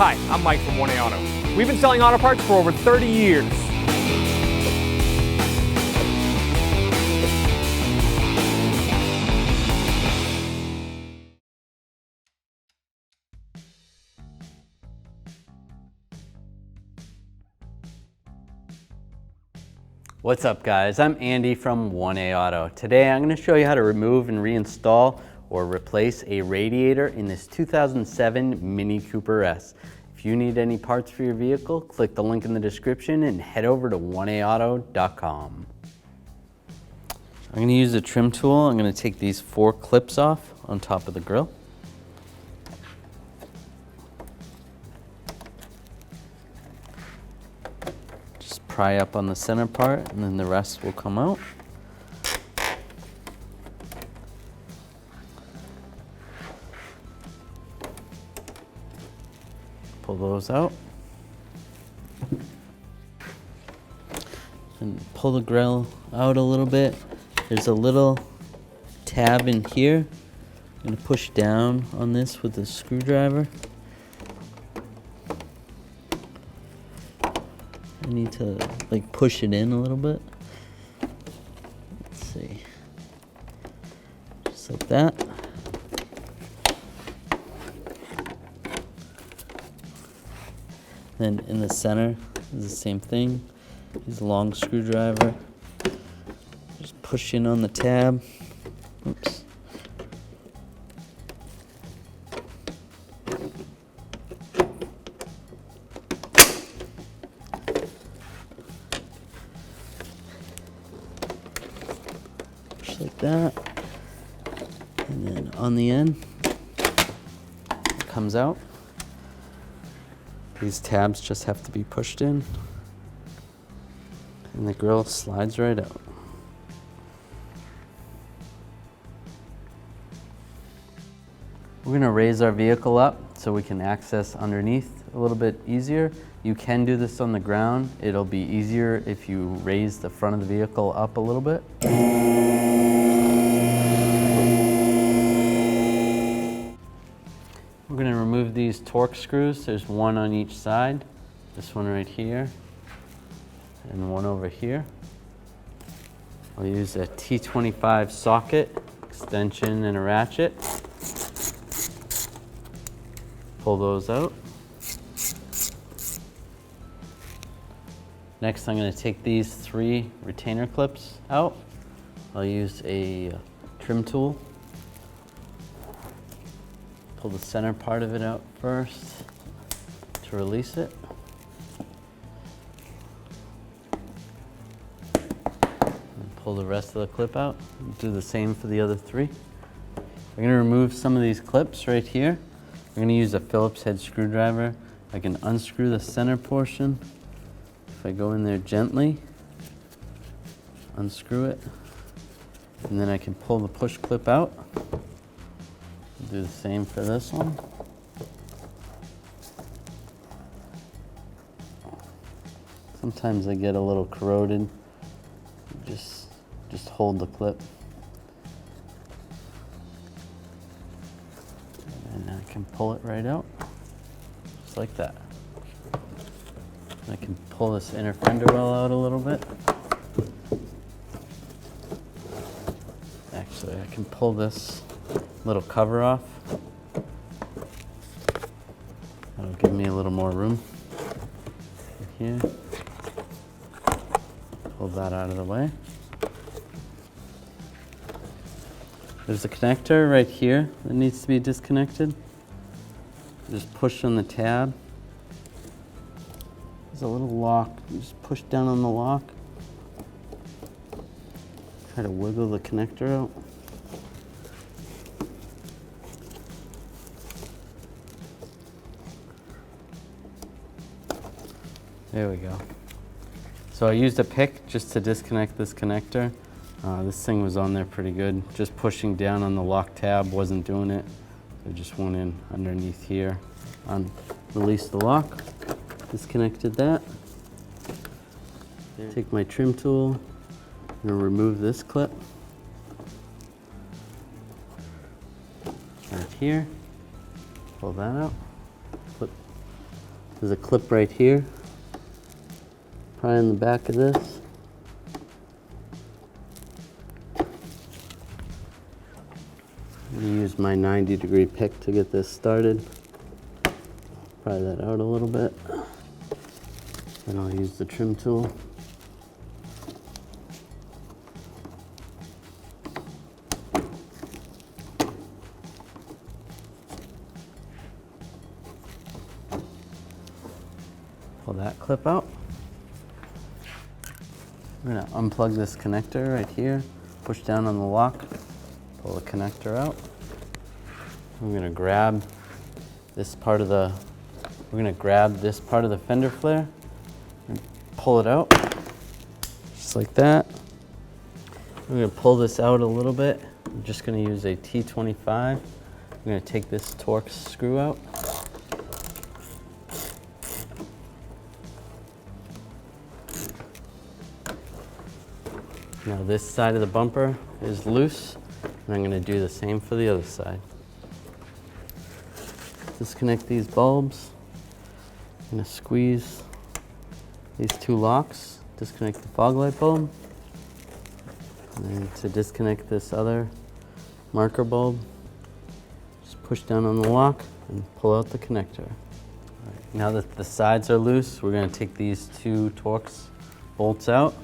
Hi, I'm Mike from 1A Auto. We've been selling auto parts for over 30 years. What's up guys, I'm Andy from 1A Auto. Today I'm going to show you how to remove and reinstall or replace a radiator in this 2007 Mini Cooper S. If you need any parts for your vehicle, click the link in the description and head over to 1aauto.com. I'm going to use a trim tool. I'm going to take these 4 clips off on top of the grill. Pry up on the center part and then the rest will come out. Pull those out. And pull the grill out a little bit. There's a little tab in here. I'm going to push down on this with a screwdriver. I need to like push it in a little bit. Let's see. Just like that. Then in the center is the same thing. Use a long screwdriver. Just push in on the tab. Oops. Like that, and then on the end it comes out. These tabs just have to be pushed in and the grill slides right out. We're going to raise our vehicle up so we can access underneath a little bit easier. You can do this on the ground. It'll be easier if you raise the front of the vehicle up a little bit. We're going to remove these torx screws. There's one on each side. This one right here and one over here. I'll use a T25 socket, extension, and a ratchet. Pull those out. Next, I'm going to take these 3 retainer clips out. I'll use a trim tool. Pull the center part of it out first to release it. And pull the rest of the clip out. Do the same for the other 3. I'm going to remove some of these clips right here. I'm going to use a Phillips head screwdriver. I can unscrew the center portion. If I go in there gently, unscrew it, and then I can pull the push clip out. Do the same for this one. Sometimes I get a little corroded. Just hold the clip. And I can pull it right out, just like that. I can pull this inner fender well out a little bit. Actually, I can pull this little cover off. That'll give me a little more room here. Pull that out of the way. There's a connector right here that needs to be disconnected. Just push on the tab. There's a little lock. You just push down on the lock. Try to wiggle the connector out. There we go. So I used a pick just to disconnect this connector. This thing was on there pretty good. Just pushing down on the lock tab wasn't doing it. So I just went in underneath here, released the lock, disconnected that. Take my trim tool, I'm gonna remove this clip. Right here, pull that out, There's a clip right here, probably in the back of this. I'm going to use my 90-degree pick to get this started. Pry that out a little bit. Then I'll use the trim tool. Pull that clip out. We're going to unplug this connector right here, push down on the lock, pull the connector out. I'm going to grab this part of the fender flare and pull it out, just like that. I'm going to pull this out a little bit. I'm just going to use a T25. I'm going to take this torx screw out. Now this side of the bumper is loose, and I'm going to do the same for the other side. Disconnect these bulbs. I'm going to squeeze these two locks, disconnect the fog light bulb, and then to disconnect this other marker bulb, just push down on the lock and pull out the connector. All right, now that the sides are loose, we're going to take these two torx bolts out.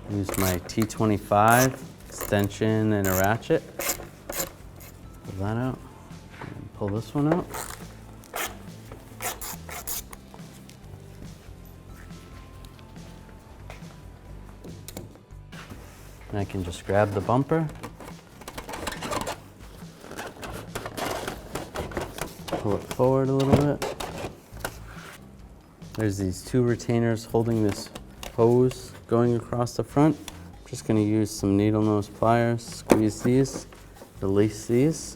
Use my T25 extension and a ratchet. Pull that out, and pull this one out. And I can just grab the bumper, pull it forward a little bit. There's these two retainers holding this hose going across the front. I'm just going to use some needle nose pliers, squeeze these, release these.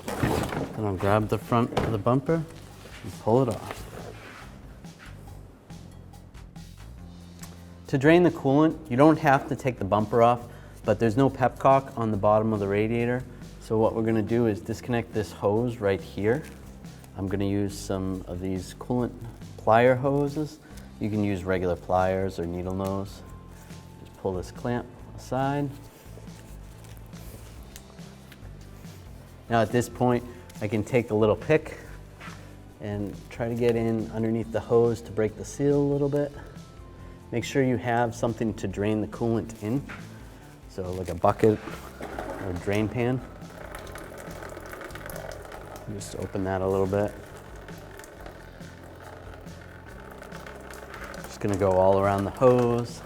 Then I'll grab the front of the bumper and pull it off. To drain the coolant, you don't have to take the bumper off, but there's no pepcock on the bottom of the radiator. So what we're going to do is disconnect this hose right here. I'm going to use some of these coolant plier hoses. You can use regular pliers or needle nose. Just pull this clamp aside. Now at this point, I can take a little pick and try to get in underneath the hose to break the seal a little bit. Make sure you have something to drain the coolant in. So like a bucket or a drain pan. Just open that a little bit. Going to go all around the hose.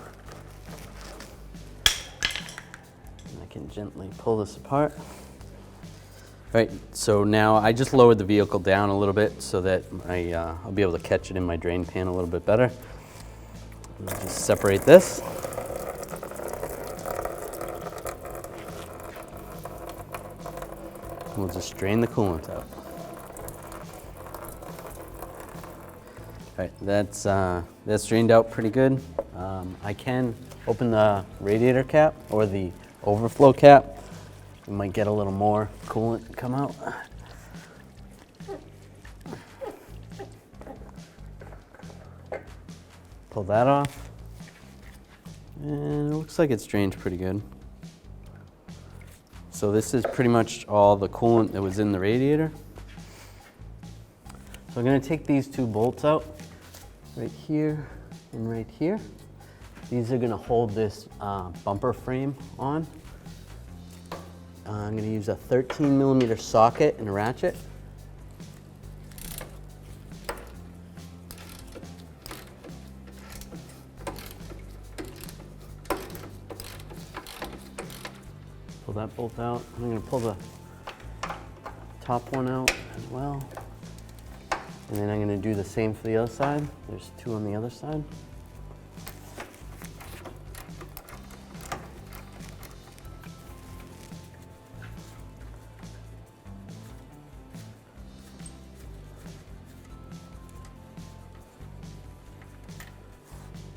And I can gently pull this apart. All right, so now I just lowered the vehicle down a little bit so that I'll be able to catch it in my drain pan a little bit better. We'll just separate this. We'll just drain the coolant out. All right, that's drained out pretty good. I can open the radiator cap or the overflow cap. You might get a little more coolant come out. Pull that off. And it looks like it's drained pretty good. So this is pretty much all the coolant that was in the radiator. So I'm going to take these two bolts out. Right here and right here. These are going to hold this bumper frame on. I'm going to use a 13mm socket and a ratchet. Pull that bolt out. I'm going to pull the top one out as well. And then I'm going to do the same for the other side. There's two on the other side.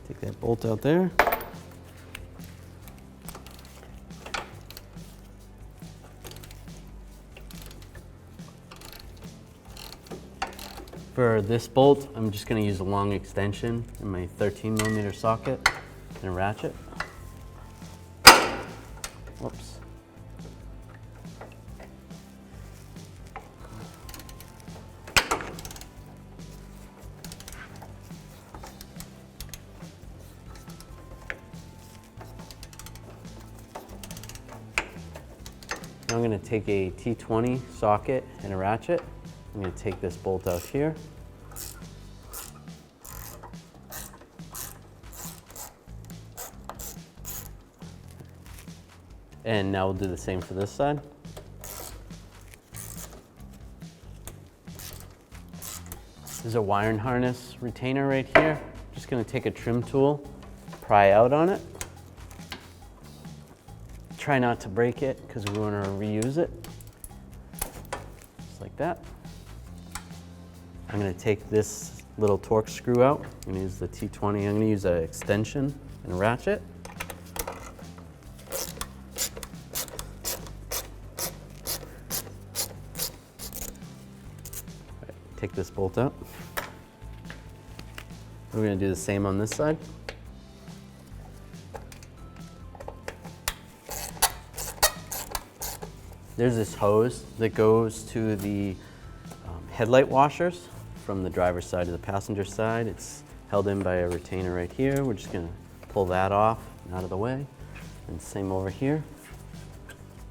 Take that bolt out there. For this bolt, I'm just going to use a long extension in my 13mm socket and a ratchet. Whoops. Now I'm going to take a T20 socket and a ratchet. I'm going to take this bolt out here. And now we'll do the same for this side. There's a wiring harness retainer right here. Just going to take a trim tool, pry out on it. Try not to break it because we want to reuse it. Just like that. I'm going to take this little torx screw out. I'm going to use the T20. I'm going to use an extension and a ratchet. Take this bolt out. We're going to do the same on this side. There's this hose that goes to the headlight washers from the driver's side to the passenger side. It's held in by a retainer right here. We're just going to pull that off and out of the way. And same over here.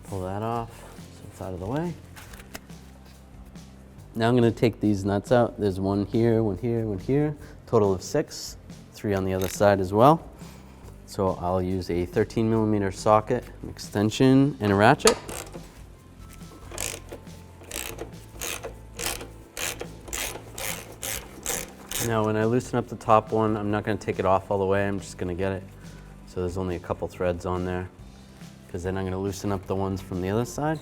Pull that off so it's out of the way. Now I'm going to take these nuts out. There's one here, one here, one here. Total of 6, 3 on the other side as well. So I'll use a 13mm socket, an extension, and a ratchet. Now when I loosen up the top one, I'm not going to take it off all the way. I'm just going to get it. So there's only a couple threads on there. Because then I'm going to loosen up the ones from the other side.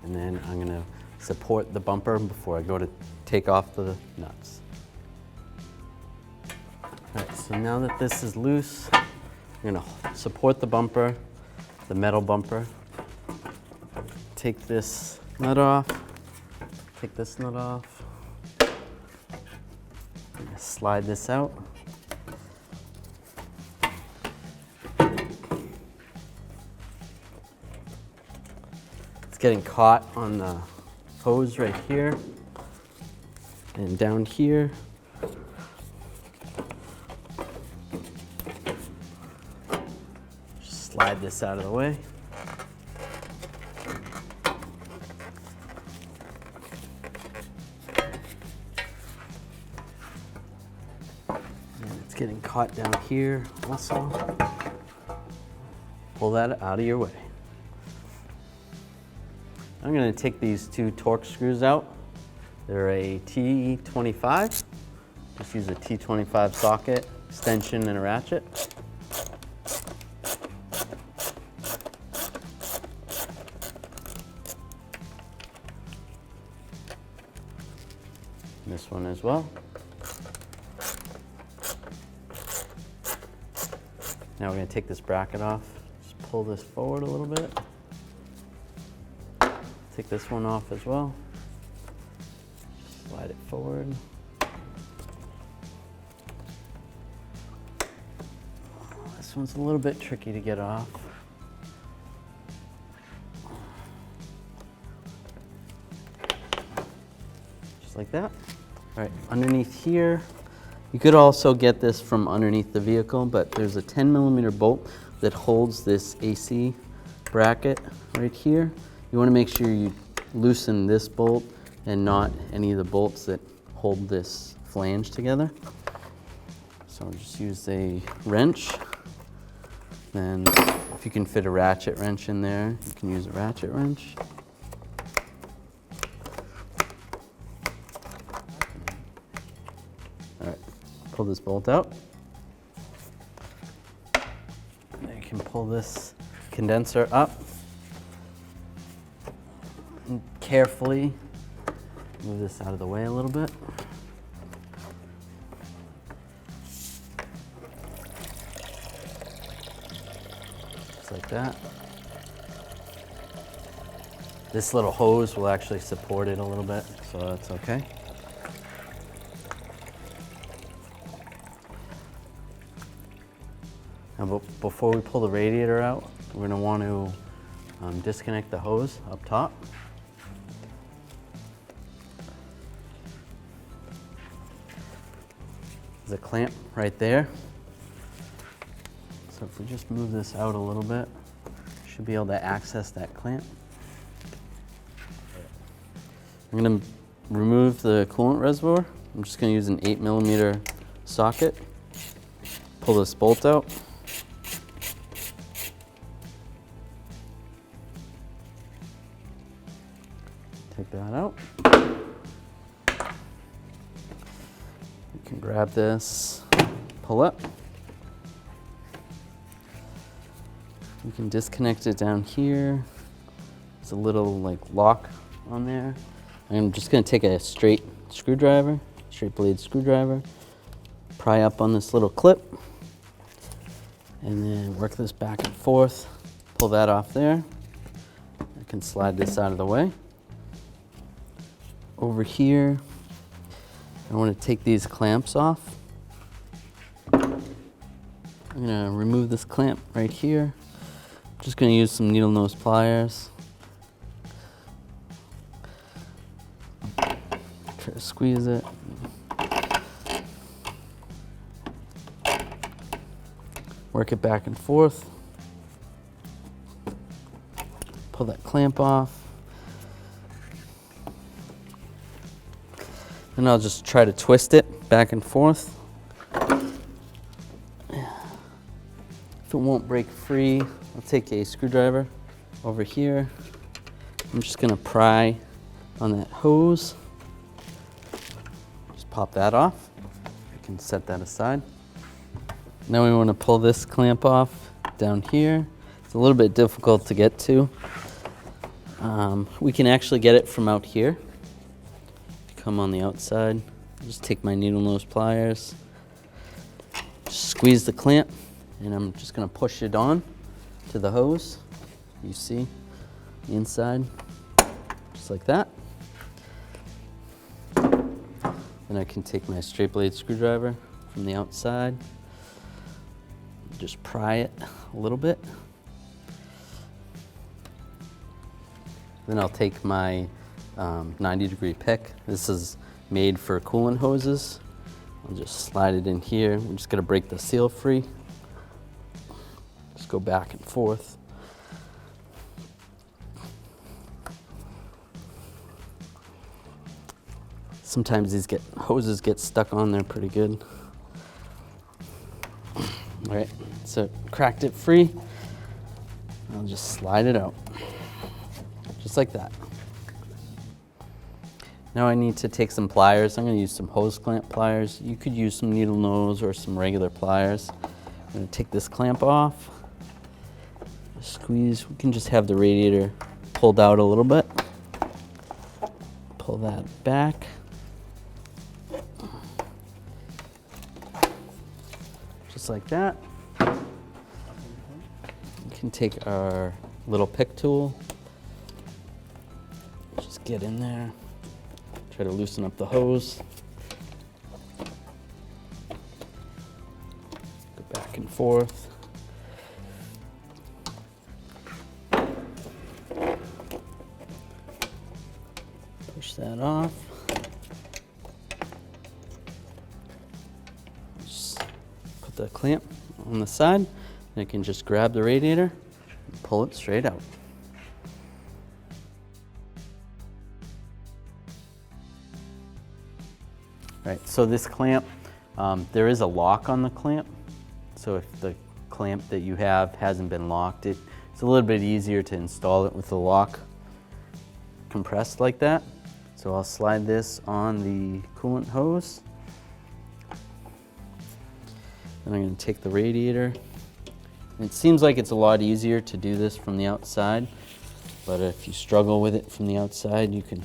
And then I'm going to support the bumper before I go to take off the nuts. All right, so now that this is loose, I'm going to support the bumper, the metal bumper. Take this nut off, take this nut off, slide this out. It's getting caught on the hose right here and down here. Just slide this out of the way. And it's getting caught down here also. Pull that out of your way. I'm going to take these 2 torx screws out. They're a T25. Just use a T25 socket, extension, and a ratchet. And this one as well. Now we're going to take this bracket off. Just pull this forward a little bit. Take this one off as well. Slide it forward. This one's a little bit tricky to get off. Just like that. All right, underneath here, you could also get this from underneath the vehicle, but there's a 10mm bolt that holds this AC bracket right here. You want to make sure you loosen this bolt and not any of the bolts that hold this flange together. So I'll just use a wrench. Then if you can fit a ratchet wrench in there, you can use a ratchet wrench. All right, pull this bolt out. Then you can pull this condenser up. And carefully move this out of the way a little bit. Just like that. This little hose will actually support it a little bit, so that's okay. Now, before we pull the radiator out, we're going to want to disconnect the hose up top. There's a clamp right there. So if we just move this out a little bit, should be able to access that clamp. I'm going to remove the coolant reservoir. I'm just going to use an 8mm socket. Pull this bolt out. Take that out. You can grab this, pull up. You can disconnect it down here. There's a little like lock on there. I'm just going to take a straight screwdriver, straight blade screwdriver, pry up on this little clip, and then work this back and forth. Pull that off there. I can slide this out of the way. Over here, I want to take these clamps off. I'm going to remove this clamp right here. I'm just going to use some needle nose pliers. Try to squeeze it. Work it back and forth. Pull that clamp off. And I'll just try to twist it back and forth. If it won't break free, I'll take a screwdriver over here. I'm just gonna pry on that hose. Just pop that off. I can set that aside. Now we want to pull this clamp off down here. It's a little bit difficult to get to. We can actually get it from out here. Come on the outside. Just take my needle nose pliers, just squeeze the clamp, and I'm just going to push it on to the hose. You see the inside, just like that. Then I can take my straight blade screwdriver from the outside, just pry it a little bit. Then I'll take my 90-degree pick. This is made for coolant hoses. I'll just slide it in here. I'm just gonna break the seal free. Just go back and forth. Sometimes these hoses get stuck on there pretty good. All right, so cracked it free. I'll just slide it out, just like that. Now I need to take some pliers. I'm going to use some hose clamp pliers. You could use some needle nose or some regular pliers. I'm going to take this clamp off, squeeze. We can just have the radiator pulled out a little bit. Pull that back. Just like that. We can take our little pick tool. Just get in there. Try to loosen up the hose. Go back and forth. Push that off. Just put the clamp on the side, and I can just grab the radiator and pull it straight out. Right, so this clamp, there is a lock on the clamp. So if the clamp that you have hasn't been locked, it's a little bit easier to install it with the lock compressed like that. So I'll slide this on the coolant hose. Then I'm going to take the radiator. It seems like it's a lot easier to do this from the outside, but if you struggle with it from the outside, you can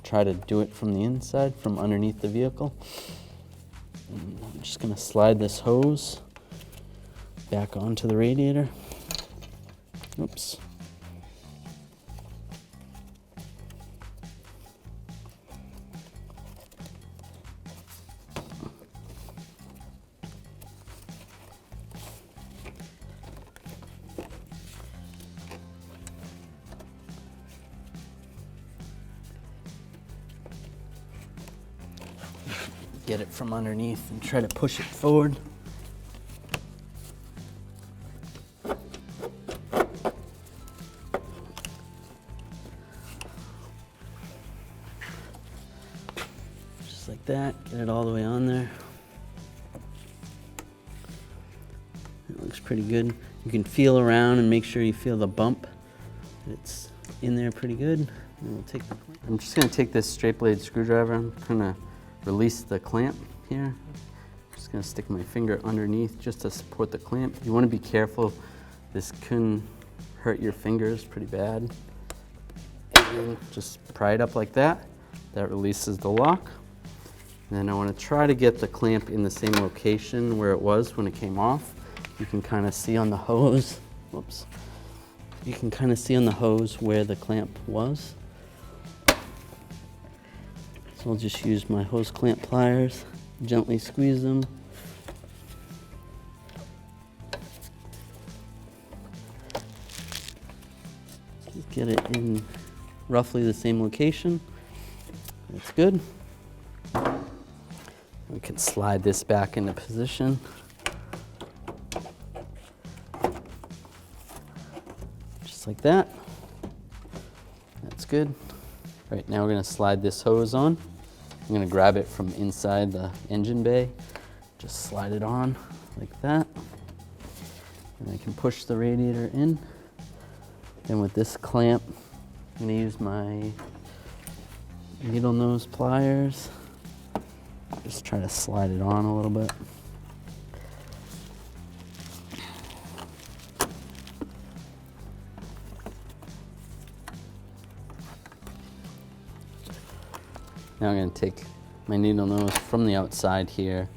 try to do it from the inside, from underneath the vehicle. And I'm just going to slide this hose back onto the radiator. Oops. get it from underneath and try to push it forward. Just like that, get it all the way on there. It looks pretty good. You can feel around and make sure you feel the bump. It's in there pretty good. I'm just going to take this straight blade screwdriver. I'm going to release the clamp here. I'm just going to stick my finger underneath just to support the clamp. You want to be careful. This can hurt your fingers pretty bad. And just pry it up like that. That releases the lock. And then I want to try to get the clamp in the same location where it was when it came off. You can kind of see on the hose. Whoops. You can kind of see on the hose where the clamp was. So I'll just use my hose clamp pliers, gently squeeze them. Just get it in roughly the same location. That's good. We can slide this back into position. Like that. That's good. All right, now we're going to slide this hose on. I'm going to grab it from inside the engine bay. Just slide it on like that. And I can push the radiator in. Then with this clamp, I'm going to use my needle nose pliers. Just try to slide it on a little bit. Now I'm going to take my needle nose from the outside here.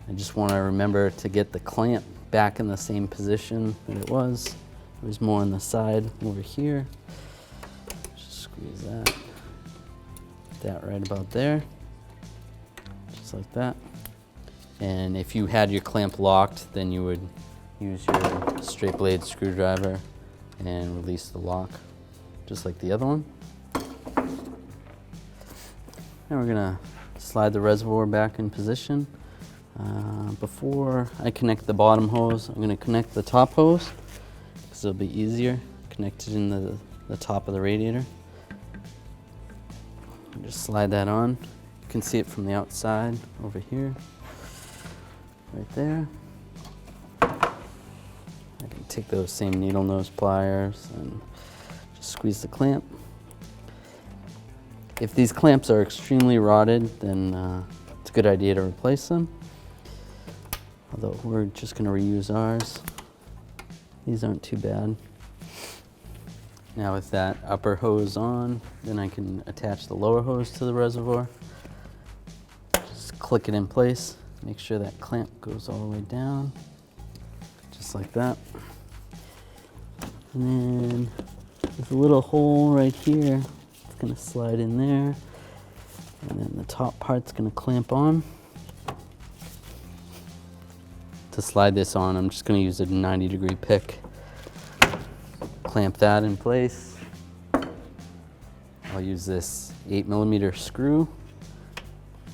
I just want to remember to get the clamp back in the same position that it was. It was more on the side over here. Just squeeze that. That right about there. Just like that. And if you had your clamp locked, then you would use your straight blade screwdriver and release the lock, just like the other one. Now we're gonna slide the reservoir back in position. Before I connect the bottom hose, I'm gonna connect the top hose because it'll be easier connected in the top of the radiator. Just slide that on. You can see it from the outside over here, right there. I can take those same needle nose pliers and just squeeze the clamp. If these clamps are extremely rotted, then it's a good idea to replace them. Although we're just going to reuse ours. These aren't too bad. Now with that upper hose on, then I can attach the lower hose to the reservoir. Just click it in place. Make sure that clamp goes all the way down, just like that. And then there's a little hole right here. It's gonna slide in there. And then the top part's gonna clamp on. To slide this on, I'm just gonna use a 90-degree pick. Clamp that in place. I'll use this 8mm screw.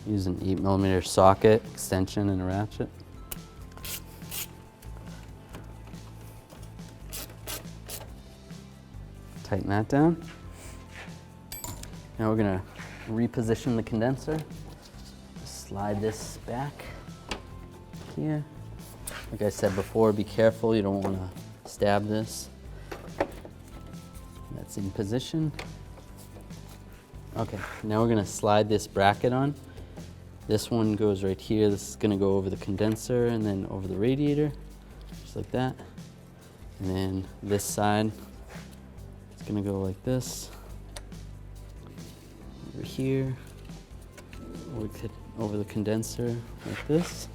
Use an 8mm socket, extension, and a ratchet. Tighten that down. Now we're gonna reposition the condenser. Slide this back here. Like I said before, be careful, you don't wanna stab this. That's in position. Okay, now we're gonna slide this bracket on. This one goes right here. This is gonna go over the condenser and then over the radiator, just like that. And then this side, it's gonna go like this. Over here, over the condenser, like this.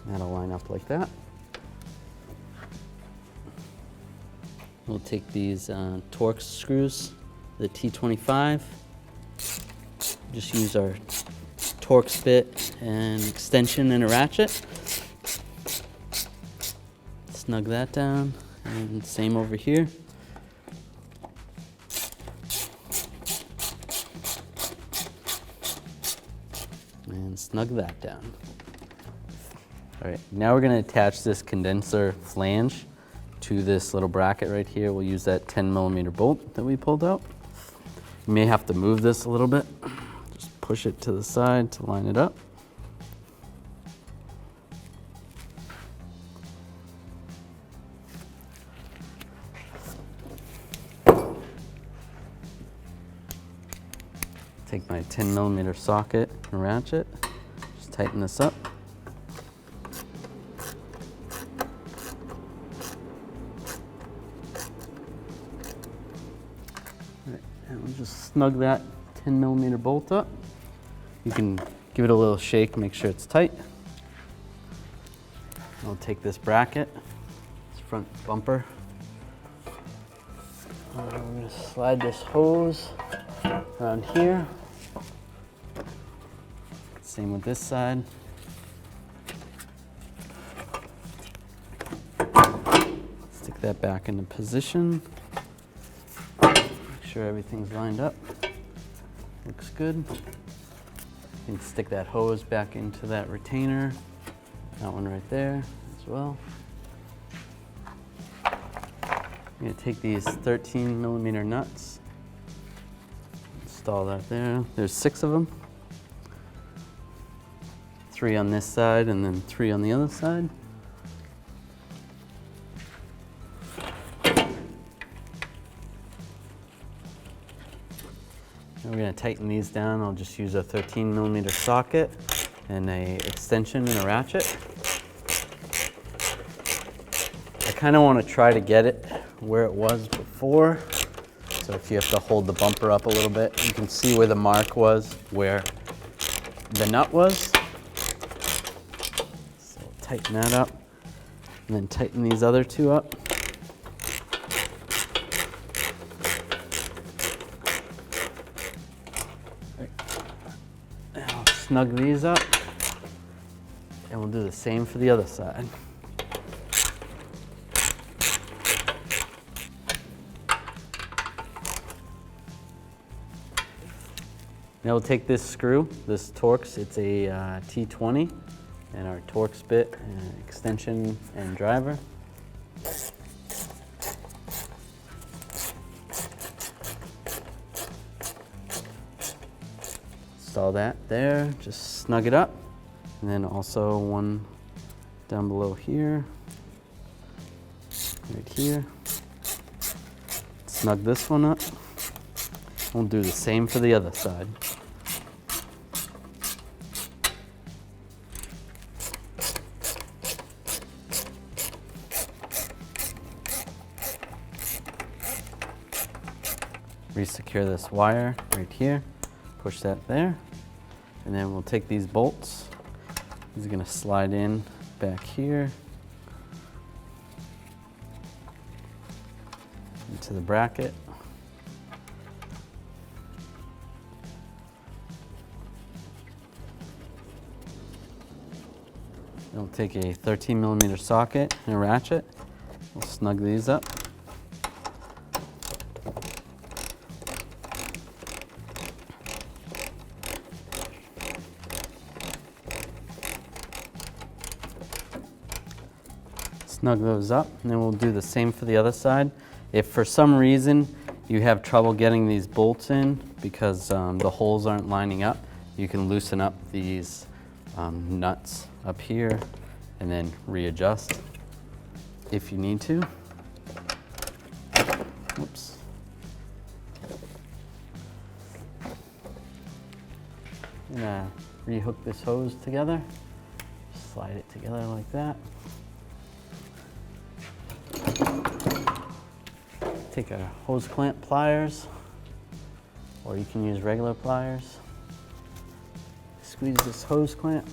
That'll line up like that. We'll take these torx screws, the T25. Just use our torx bit and extension and a ratchet. Snug that down, and same over here. and snug that down. All right, now we're gonna attach this condenser flange to this little bracket right here. We'll use that 10mm bolt that we pulled out. You may have to move this a little bit. Just push it to the side to line it up. Take my 10mm socket and ratchet, just tighten this up. All right, and we'll just snug that 10mm bolt up. You can give it a little shake, make sure it's tight. I'll take this bracket, this front bumper. I'm gonna slide this hose around here. Same with this side. Stick that back into position. Make sure everything's lined up. Looks good. You can stick that hose back into that retainer. That one right there as well. I'm gonna take these 13mm nuts. Install that there. There's 6 of them. 3 on this side and then 3 on the other side. And we're going to tighten these down. I'll just use a 13mm socket and a extension and a ratchet. I kind of want to try to get it where it was before. So if you have to hold the bumper up a little bit, you can see where the mark was, where the nut was. Tighten that up, and then tighten these other 2 up. Right. And I'll snug these up, and we'll do the same for the other side. Now we'll take this screw, this Torx, it's a T20. And our Torx bit, extension and driver. Install that there, just snug it up. And then also one down below here, right here. Snug this one up. We'll do the same for the other side. Resecure this wire right here, push that there, and then we'll take these bolts. These are going to slide in back here into the bracket. And we'll take a 13mm socket and a ratchet. We'll snug these up. Snug those up, and then we'll do the same for the other side. If for some reason you have trouble getting these bolts in because the holes aren't lining up, you can loosen up these nuts up here and then readjust if you need to. Whoops. I'm gonna rehook this hose together, slide it together like that. Take a hose clamp pliers, or you can use regular pliers. Squeeze this hose clamp,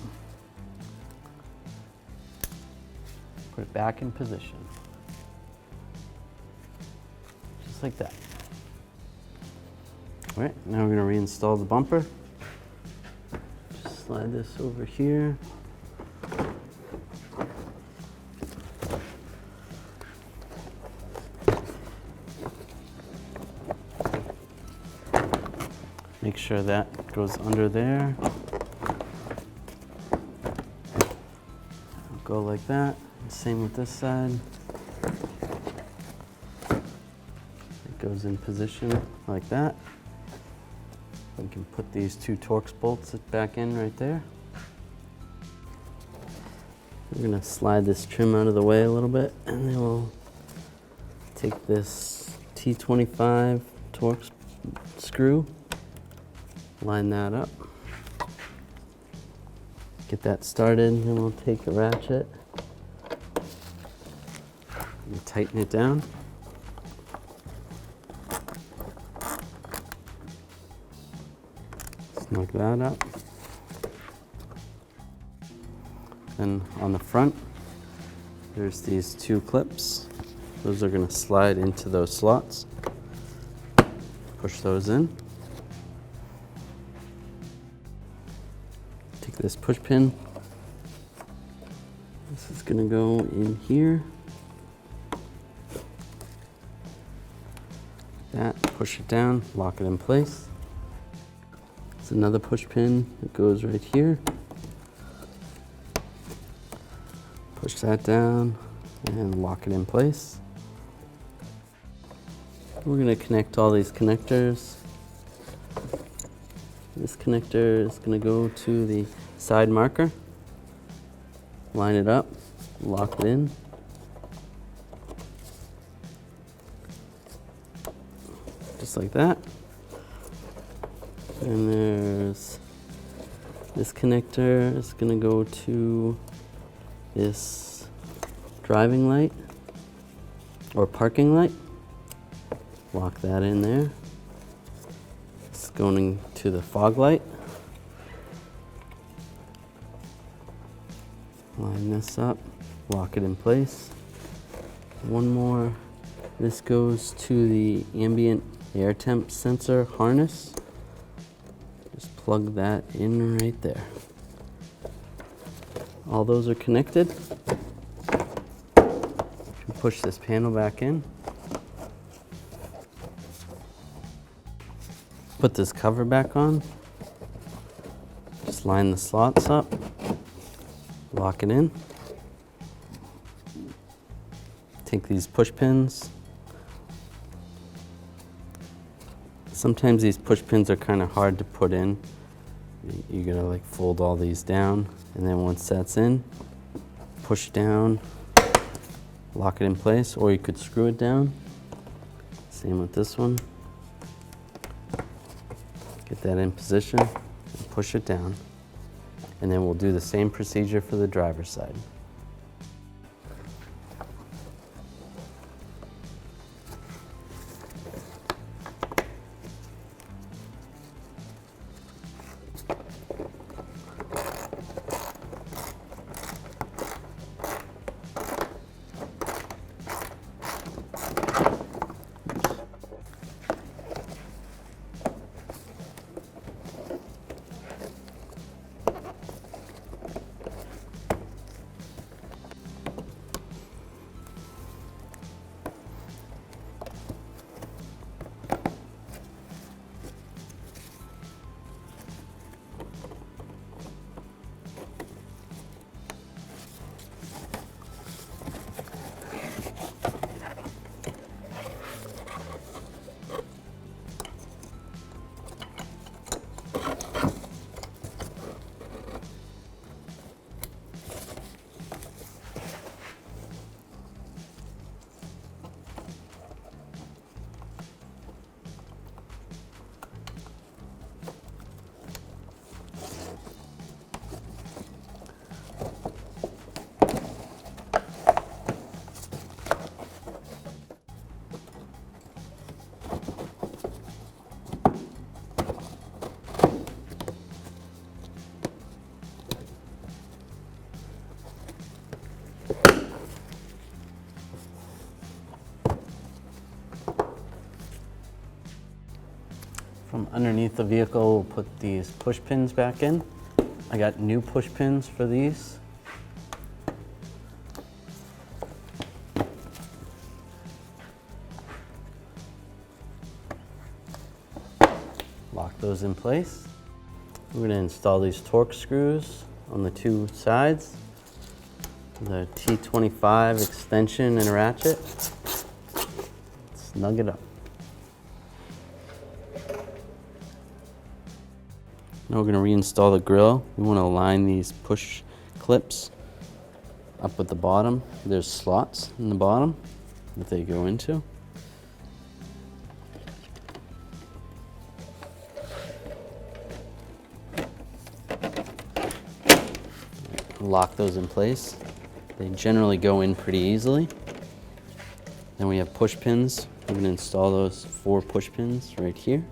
put it back in position, just like that. All right, now we're going to reinstall the bumper. Just slide this over here. Make sure that goes under there. go like that. Same with this side. It goes in position like that. We can put these two Torx bolts back in right there. We're gonna slide this trim out of the way a little bit, and then we'll take this T25 Torx screw, line that up, get that started, and we'll take a ratchet and tighten it down. Snug that up. Then on the front, there's these two clips. Those are going to slide into those slots. Push those in. Take this push pin. This is going to go in here. That, push it down, lock it in place. There's another push pin that goes right here. Push that down and lock it in place. We're going to connect all these connectors. This connector is going to go to the side marker. Line it up, lock it in. Just like that. And there's this connector is going to go to this driving light or parking light. Lock that in there. It's going to the fog light. Line this up, lock it in place. One more. This goes to the ambient air temp sensor harness. Just plug that in right there. All those are connected. Push this panel back in. Put this cover back on. Just line the slots up. Lock it in. Take these push pins. Sometimes these push pins are kind of hard to put in. You're gonna like fold all these down, and then once that's in, push down, lock it in place, or you could screw it down. Same with this one. Get that in position and push it down. And then we'll do the same procedure for the driver's side. From underneath the vehicle, we'll put these push pins back in. I got new push pins for these. Lock those in place. We're going to install these Torx screws on the two sides. The T25 extension and ratchet. Snug it up. Now we're going to reinstall the grill. We want to align these push clips up at the bottom. There's slots in the bottom that they go into. Lock those in place. They generally go in pretty easily. Then we have push pins. We're going to install those 4 push pins right here.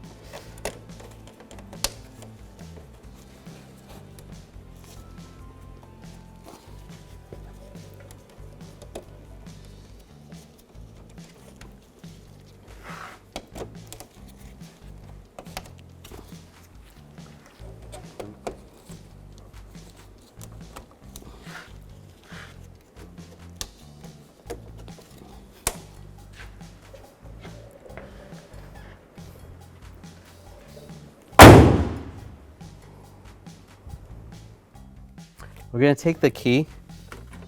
We're going to take the key,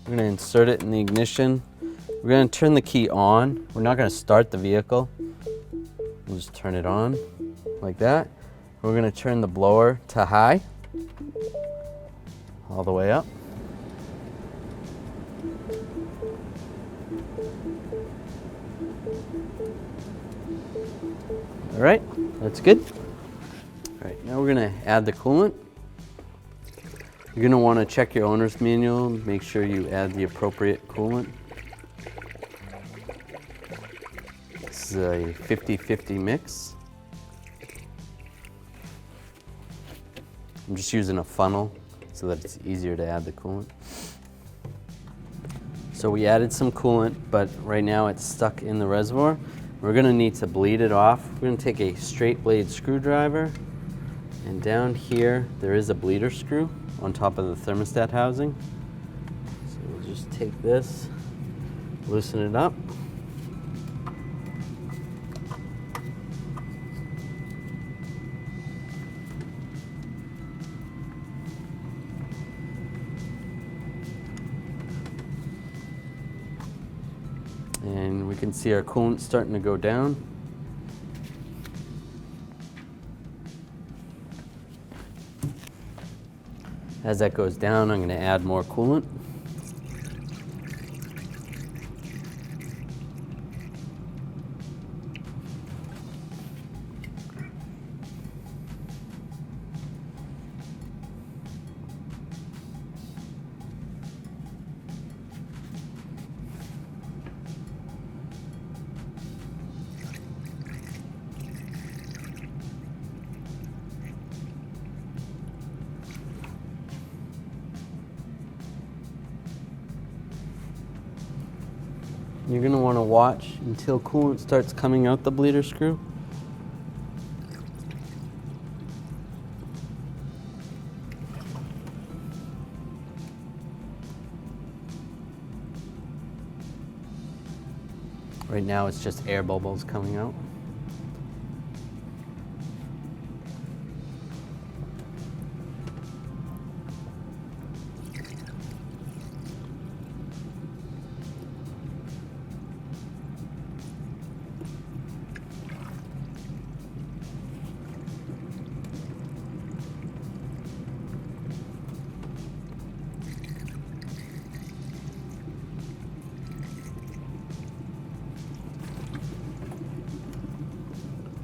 we're going to insert it in the ignition. We're going to turn the key on. We're not going to start the vehicle. We'll just turn it on like that. We're going to turn the blower to high, all the way up. All right, that's good. All right, now we're going to add the coolant. You're going to want to check your owner's manual, make sure you add the appropriate coolant. This is a 50-50 mix. I'm just using a funnel so that it's easier to add the coolant. So we added some coolant, but right now it's stuck in the reservoir. We're going to need to bleed it off. We're going to take a straight blade screwdriver, and down here there is a bleeder screw on top of the thermostat housing. So we'll just take this, loosen it up. And we can see our coolant starting to go down. As that goes down, I'm going to add more coolant. You're going to want to watch until coolant starts coming out the bleeder screw. Right now it's just air bubbles coming out.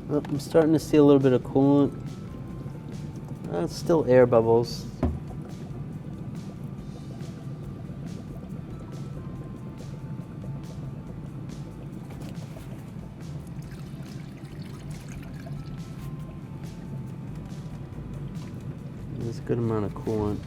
Oh, I'm starting to see a little bit of coolant. It's still air bubbles. There's a good amount of coolant.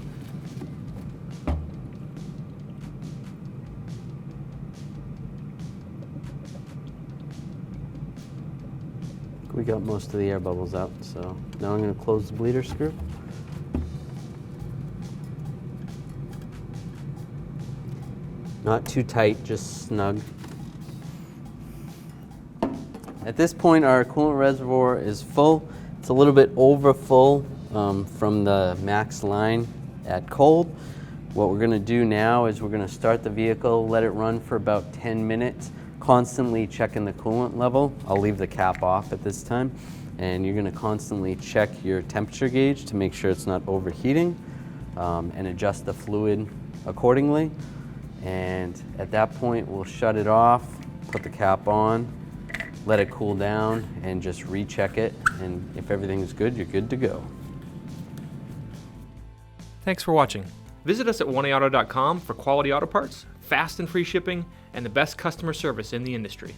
We got most of the air bubbles out, so now I'm going to close the bleeder screw. Not too tight, just snug. At this point, our coolant reservoir is full. It's a little bit over full from the max line at cold. What we're going to do now is we're going to start the vehicle, let it run for about 10 minutes, constantly checking the coolant level. I'll leave the cap off at this time. And you're going to constantly check your temperature gauge to make sure it's not overheating, and adjust the fluid accordingly. And at that point, we'll shut it off, put the cap on, let it cool down, and just recheck it. And if everything's good, you're good to go. Thanks for watching. Visit us at oneauto.com for quality auto parts, fast and free shipping, and the best customer service in the industry.